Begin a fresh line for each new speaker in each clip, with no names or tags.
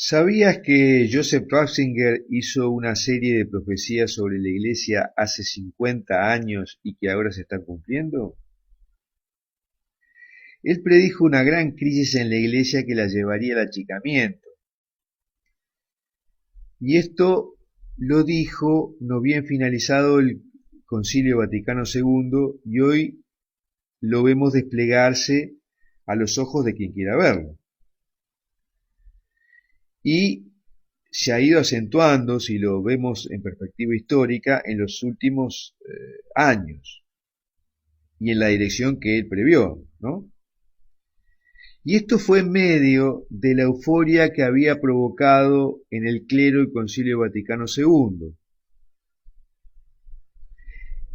¿Sabías que Joseph Ratzinger hizo una serie de profecías sobre la Iglesia hace 50 años y que ahora se están cumpliendo? Él predijo una gran crisis en la Iglesia que la llevaría al achicamiento. Y esto lo dijo no bien finalizado el Concilio Vaticano II y hoy lo vemos desplegarse a los ojos de quien quiera verlo. Y se ha ido acentuando, si lo vemos en perspectiva histórica, en los últimos años y en la dirección que él previó, ¿no? Y esto fue en medio de la euforia que había provocado en el clero el Concilio Vaticano II.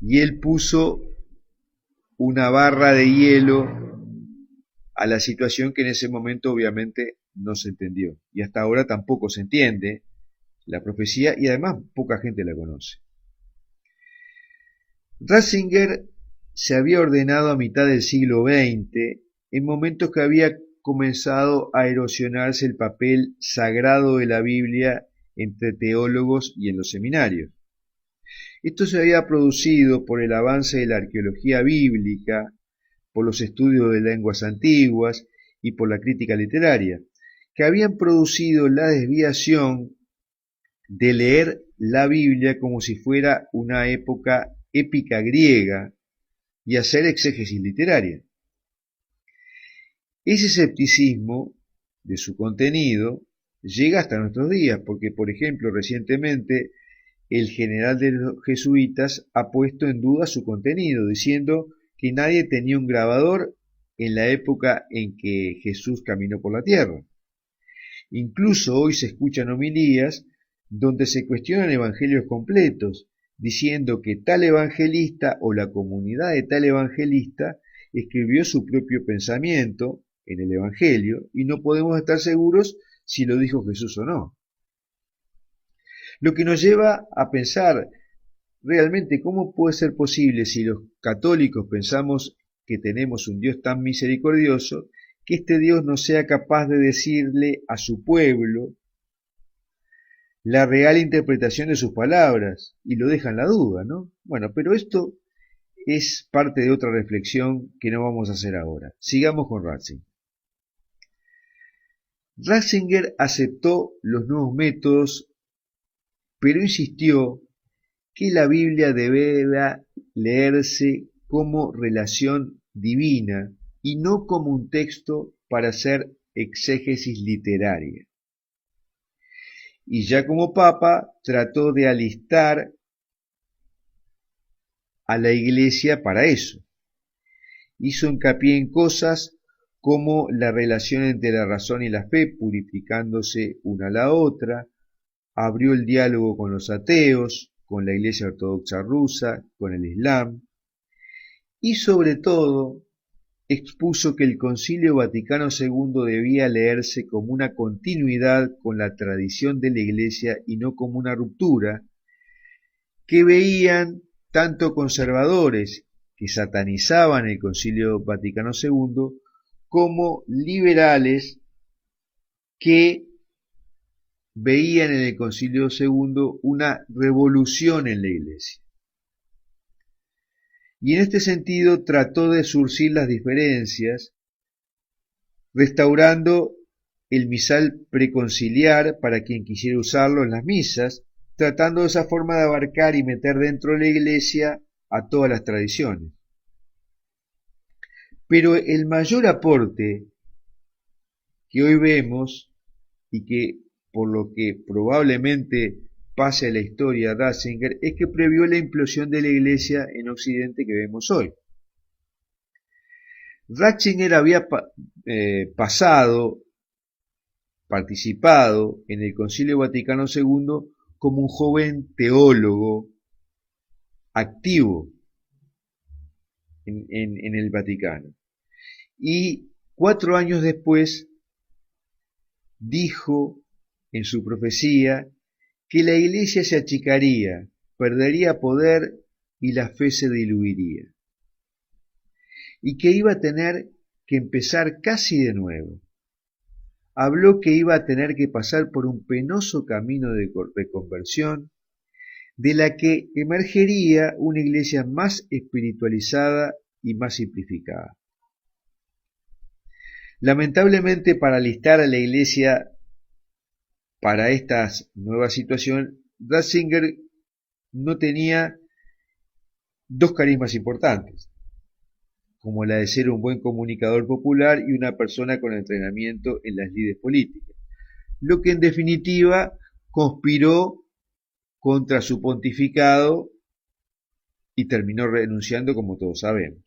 Y él puso una barra de hielo a la situación que en ese momento obviamente no se entendió. Y hasta ahora tampoco se entiende la profecía y además poca gente la conoce. Ratzinger se había ordenado a mitad del siglo XX, en momentos que había comenzado a erosionarse el papel sagrado de la Biblia entre teólogos y en los seminarios. Esto se había producido por el avance de la arqueología bíblica, por los estudios de lenguas antiguas y por la crítica literaria, que habían producido la desviación de leer la Biblia como si fuera una época épica griega y hacer exégesis literaria. Ese escepticismo de su contenido llega hasta nuestros días, porque, por ejemplo, recientemente el general de los jesuitas ha puesto en duda su contenido, diciendo que nadie tenía un grabador en la época en que Jesús caminó por la tierra. Incluso hoy se escuchan homilías donde se cuestionan evangelios completos, diciendo que tal evangelista o la comunidad de tal evangelista escribió su propio pensamiento en el evangelio y no podemos estar seguros si lo dijo Jesús o no. Lo que nos lleva a pensar realmente cómo puede ser posible si los católicos pensamos que tenemos un Dios tan misericordioso, que este Dios no sea capaz de decirle a su pueblo la real interpretación de sus palabras, y lo deja en la duda, ¿no? Bueno, pero esto es parte de otra reflexión que no vamos a hacer ahora. Sigamos con Ratzinger. Ratzinger aceptó los nuevos métodos, pero insistió que la Biblia debía leerse como relación divina y no como un texto para hacer exégesis literaria. Y ya como papa trató de alistar a la Iglesia para eso. Hizo hincapié en cosas como la relación entre la razón y la fe, purificándose una a la otra, abrió el diálogo con los ateos, con la Iglesia Ortodoxa rusa, con el Islam, y sobre todo expuso que el Concilio Vaticano II debía leerse como una continuidad con la tradición de la Iglesia y no como una ruptura, que veían tanto conservadores que satanizaban el Concilio Vaticano II como liberales que veían en el Concilio II una revolución en la Iglesia. Y en este sentido trató de zurcir las diferencias, restaurando el misal preconciliar para quien quisiera usarlo en las misas, tratando de esa forma de abarcar y meter dentro de la Iglesia a todas las tradiciones. Pero el mayor aporte que hoy vemos y que por lo que probablemente pase a la historia Ratzinger es que previó la implosión de la Iglesia en Occidente que vemos hoy. Ratzinger había participado en el Concilio Vaticano II como un joven teólogo activo en el Vaticano. Y 4 años después dijo en su profecía que la Iglesia se achicaría, perdería poder y la fe se diluiría. Y que iba a tener que empezar casi de nuevo. habló que iba a tener que pasar por un penoso camino de reconversión, de la que emergería una iglesia más espiritualizada y más simplificada. Lamentablemente, para alistar a la iglesia para esta nueva situación, Ratzinger no tenía dos carismas importantes, como la de ser un buen comunicador popular y una persona con entrenamiento en las lides políticas, lo que en definitiva conspiró contra su pontificado y terminó renunciando, como todos sabemos.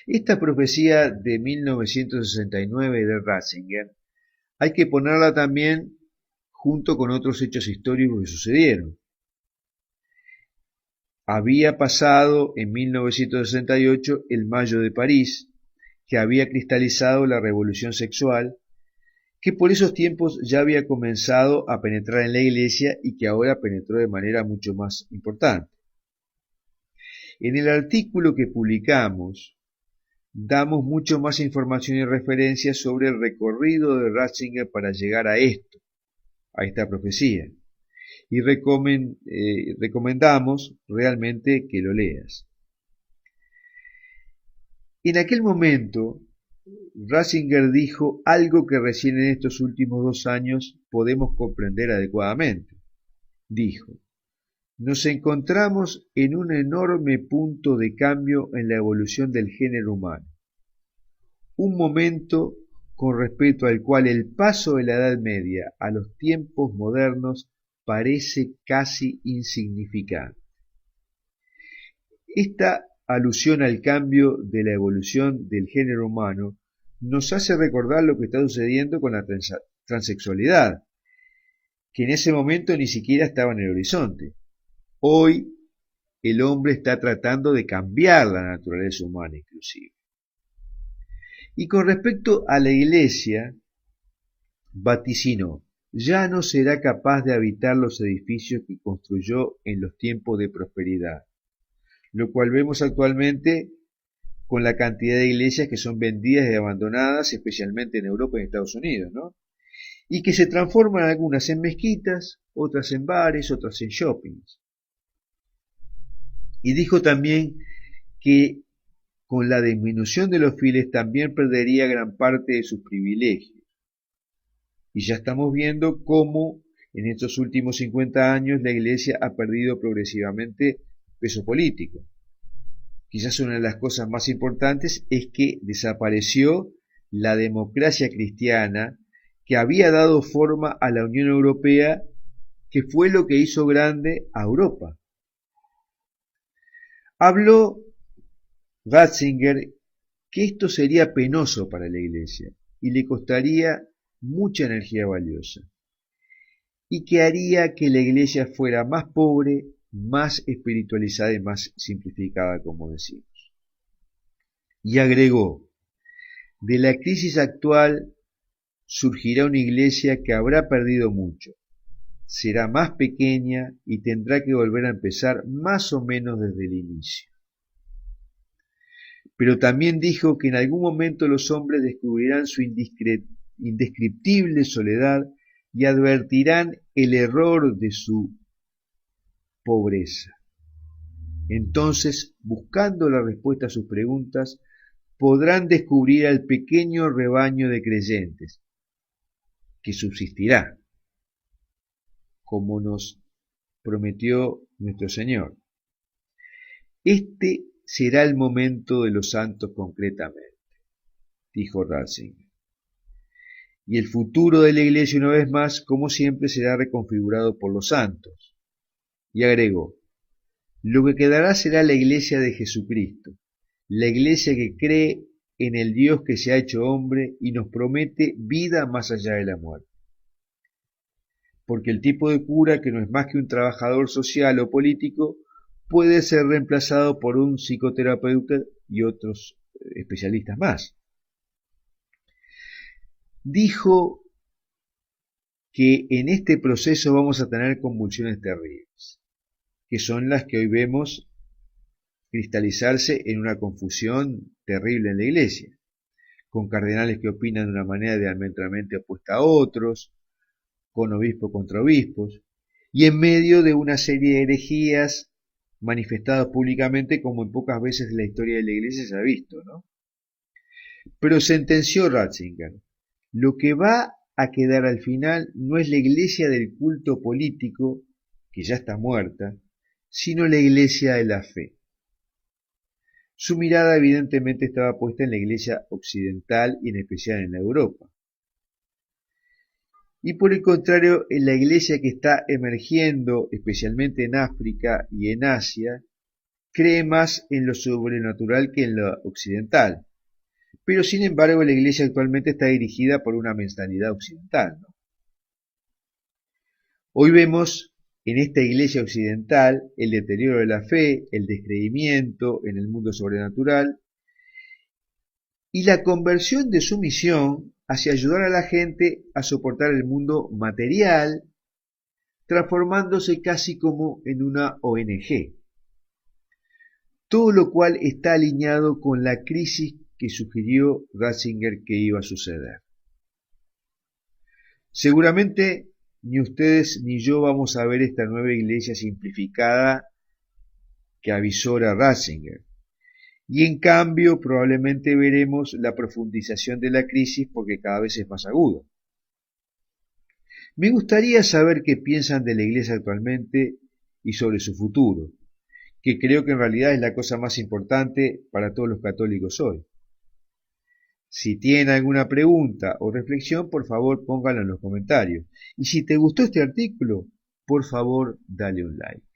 Esta profecía de 1969 de Ratzinger hay que ponerla también junto con otros hechos históricos que sucedieron. Había pasado en 1968 el Mayo de París, que había cristalizado la revolución sexual, que por esos tiempos ya había comenzado a penetrar en la Iglesia y que ahora penetró de manera mucho más importante. En el artículo que publicamos, damos mucho más información y referencias sobre el recorrido de Ratzinger para llegar a esto, a esta profecía, y recomendamos realmente que lo leas. En aquel momento, Ratzinger dijo algo que recién en estos últimos 2 años podemos comprender adecuadamente. Dijo: nos encontramos en un enorme punto de cambio en la evolución del género humano, un momento con respecto al cual el paso de la Edad Media a los tiempos modernos parece casi insignificante. Esta alusión al cambio de la evolución del género humano nos hace recordar lo que está sucediendo con la transexualidad, que en ese momento ni siquiera estaba en el horizonte. Hoy el hombre está tratando de cambiar la naturaleza humana inclusive. Y con respecto a la Iglesia, vaticinó: ya no será capaz de habitar los edificios que construyó en los tiempos de prosperidad, lo cual vemos actualmente con la cantidad de iglesias que son vendidas y abandonadas, especialmente en Europa y en Estados Unidos, ¿no? Y que se transforman algunas en mezquitas, otras en bares, otras en shoppings. Y dijo también que con la disminución de los fieles también perdería gran parte de sus privilegios. Y ya estamos viendo cómo en estos últimos 50 años la Iglesia ha perdido progresivamente peso político. Quizás una de las cosas más importantes es que desapareció la democracia cristiana que había dado forma a la Unión Europea, que fue lo que hizo grande a Europa. Habló Ratzinger que esto sería penoso para la Iglesia y le costaría mucha energía valiosa, y que haría que la Iglesia fuera más pobre, más espiritualizada y más simplificada, como decimos. Y agregó: de la crisis actual surgirá una Iglesia que habrá perdido mucho, será más pequeña y tendrá que volver a empezar más o menos desde el inicio. Pero también dijo que en algún momento los hombres descubrirán su indescriptible soledad y advertirán el error de su pobreza. Entonces, buscando la respuesta a sus preguntas, podrán descubrir al pequeño rebaño de creyentes que subsistirá, como nos prometió nuestro Señor. Este será el momento de los santos concretamente, dijo Ratzinger. Y el futuro de la Iglesia, una vez más, como siempre, será reconfigurado por los santos. Y agregó: lo que quedará será la Iglesia de Jesucristo, la Iglesia que cree en el Dios que se ha hecho hombre y nos promete vida más allá de la muerte. Porque el tipo de cura, que no es más que un trabajador social o político, puede ser reemplazado por un psicoterapeuta y otros especialistas más. Dijo que en este proceso vamos a tener convulsiones terribles, que son las que hoy vemos cristalizarse en una confusión terrible en la Iglesia, con cardenales que opinan de una manera diametralmente opuesta a otros, con obispos contra obispos, y en medio de una serie de herejías manifestadas públicamente como en pocas veces en la historia de la Iglesia se ha visto, ¿no? Pero sentenció Ratzinger, lo que va a quedar al final no es la Iglesia del culto político, que ya está muerta, sino la Iglesia de la fe. Su mirada evidentemente estaba puesta en la Iglesia occidental y en especial en la Europa. Y por el contrario, en la Iglesia que está emergiendo, especialmente en África y en Asia, cree más en lo sobrenatural que en lo occidental. Pero sin embargo la Iglesia actualmente está dirigida por una mentalidad occidental, ¿no? Hoy vemos en esta Iglesia occidental el deterioro de la fe, el descreimiento en el mundo sobrenatural y la conversión de su misión hacia ayudar a la gente a soportar el mundo material, transformándose casi como en una ONG. Todo lo cual está alineado con la crisis que sugirió Ratzinger que iba a suceder. Seguramente ni ustedes ni yo vamos a ver esta nueva iglesia simplificada que avisora Ratzinger. Y en cambio probablemente veremos la profundización de la crisis porque cada vez es más aguda. Me gustaría saber qué piensan de la iglesia actualmente y sobre su futuro, que creo que en realidad es la cosa más importante para todos los católicos hoy. Si tienen alguna pregunta o reflexión, por favor pónganlo en los comentarios. Y si te gustó este artículo, por favor dale un like.